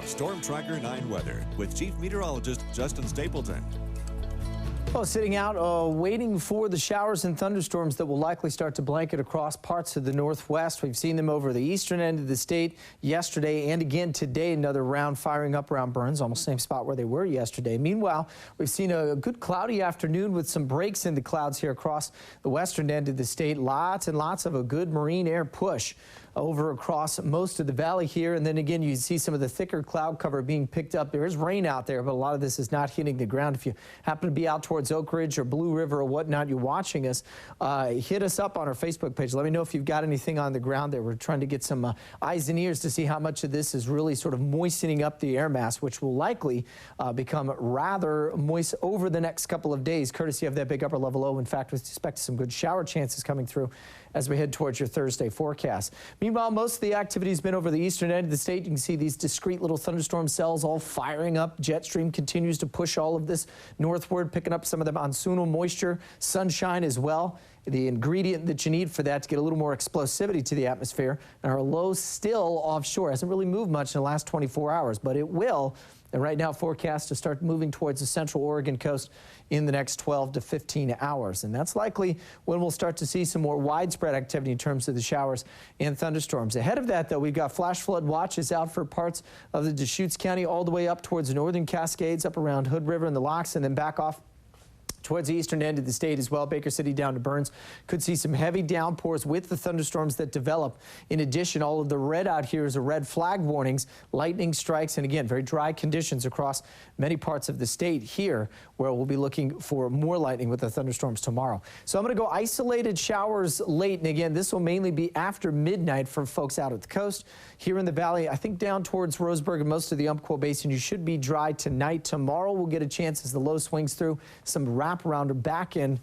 Storm Tracker 9 weather with Chief Meteorologist Justin Stapleton. Well, sitting out waiting for the showers and thunderstorms that will likely start to blanket across parts of the northwest. We've seen them over the eastern end of the state yesterday and again today. Another round firing up around Burns, almost same spot where they were yesterday. Meanwhile, we've seen a good cloudy afternoon with some breaks in the clouds here across the western end of the state. Lots and lots of a good marine air push over across most of the valley here. And then again, you see some of the thicker cloud cover being picked up. There is rain out there, but a lot of this is not hitting the ground. If you happen to be out towards Oak Ridge or Blue River or whatnot, you're watching us, hit us up on our Facebook page. Let me know if you've got anything on the ground there. We're trying to get some eyes and ears to see how much of this is really sort of moistening up the air mass, which will likely become rather moist over the next couple of days, courtesy of that big upper level low. In fact, we expect some good shower chances coming through as we head towards your Thursday forecast. Meanwhile, most of the activity has been over the eastern end of the state. You can see these discrete little thunderstorm cells all firing up. Jet stream continues to push all of this northward, picking up some of the monsoonal moisture, sunshine as well. The ingredient that you need for that to get a little more explosivity to the atmosphere. And our low still offshore. Hasn't really moved much in the last 24 hours, but it will. And right now forecast to start moving towards the central Oregon coast in the next 12 to 15 hours. And that's likely when we'll start to see some more widespread activity in terms of the showers and thunderstorms. Ahead of that, though, we've got flash flood watches out for parts of the Deschutes County all the way up towards the northern Cascades, up around Hood River and the Locks, and then back off towards the eastern end of the state as well. Baker City down to Burns could see some heavy downpours with the thunderstorms that develop. In addition, all of the red out here is a red flag warnings, lightning strikes, and again, very dry conditions across many parts of the state here, where we'll be looking for more lightning with the thunderstorms tomorrow. So I'm going to go isolated showers late, and again, this will mainly be after midnight for folks out at the coast. Here in the valley, I think down towards Roseburg and most of the Umpqua Basin, you should be dry tonight. Tomorrow we'll get a chance as the low swings through, some wraparound or back end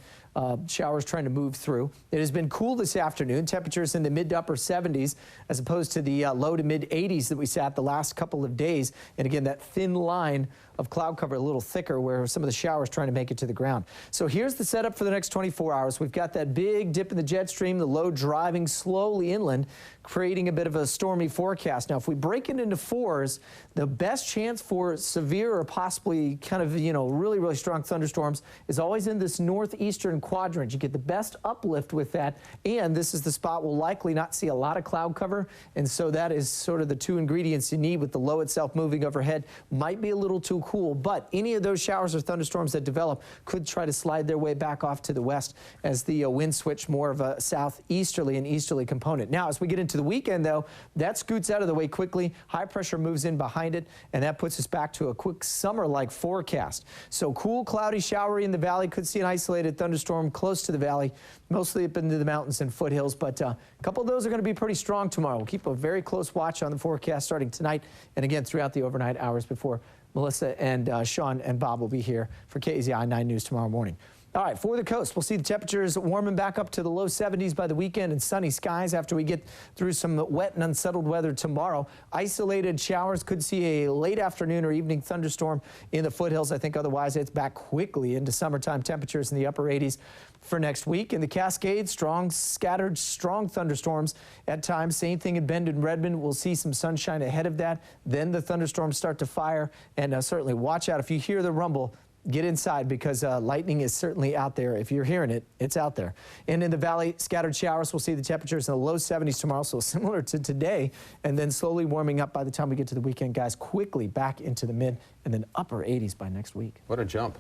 showers trying to move through. It has been cool this afternoon. Temperatures in the mid to upper 70s as opposed to the low to mid 80s that we sat the last couple of days. And again, that thin line of cloud cover a little thicker where some of the showers trying to make it to the ground. So here's the setup for the next 24 hours. We've got that big dip in the jet stream, the low driving slowly inland, creating a bit of a stormy forecast. Now, if we break it into fours, the best chance for severe or possibly kind of, really, really strong thunderstorms is always in this northeastern quadrant. You get the best uplift with that, and this is the spot we'll likely not see a lot of cloud cover, and so that is sort of the two ingredients you need with the low itself moving overhead. Might be a little too cool, but any of those showers or thunderstorms that develop could try to slide their way back off to the west as the wind switch more of a southeasterly and easterly component. Now, as we get into the weekend, though, that scoots out of the way quickly. High pressure moves in behind it, and that puts us back to a quick summer-like forecast. So cool, cloudy, showery in the valley. Could see an isolated thunderstorm close to the valley, mostly up into the mountains and foothills, but a couple of those are going to be pretty strong tomorrow. We'll keep a very close watch on the forecast starting tonight and again throughout the overnight hours before Melissa and Sean and Bob will be here for KZI 9 News tomorrow morning. All right, for the coast, we'll see the temperatures warming back up to the low 70s by the weekend and sunny skies after we get through some wet and unsettled weather tomorrow. Isolated showers, could see a late afternoon or evening thunderstorm in the foothills. I think otherwise it's back quickly into summertime temperatures in the upper 80s for next week. In the Cascades, strong, scattered, strong thunderstorms at times. Same thing in Bend and Redmond. We'll see some sunshine ahead of that. Then the thunderstorms start to fire, and certainly watch out if you hear the rumble. Get inside because lightning is certainly out there. If you're hearing it, it's out there. And in the valley, scattered showers. We'll see the temperatures in the low 70s tomorrow, so similar to today, and then slowly warming up by the time we get to the weekend, guys, quickly back into the mid and then upper 80s by next week. What a jump.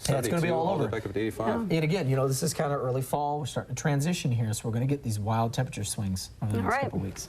Yeah, it's going to be all over. Back up to 85. Yeah. And again, this is kind of early fall. We're starting to transition here, so we're going to get these wild temperature swings over the next couple weeks.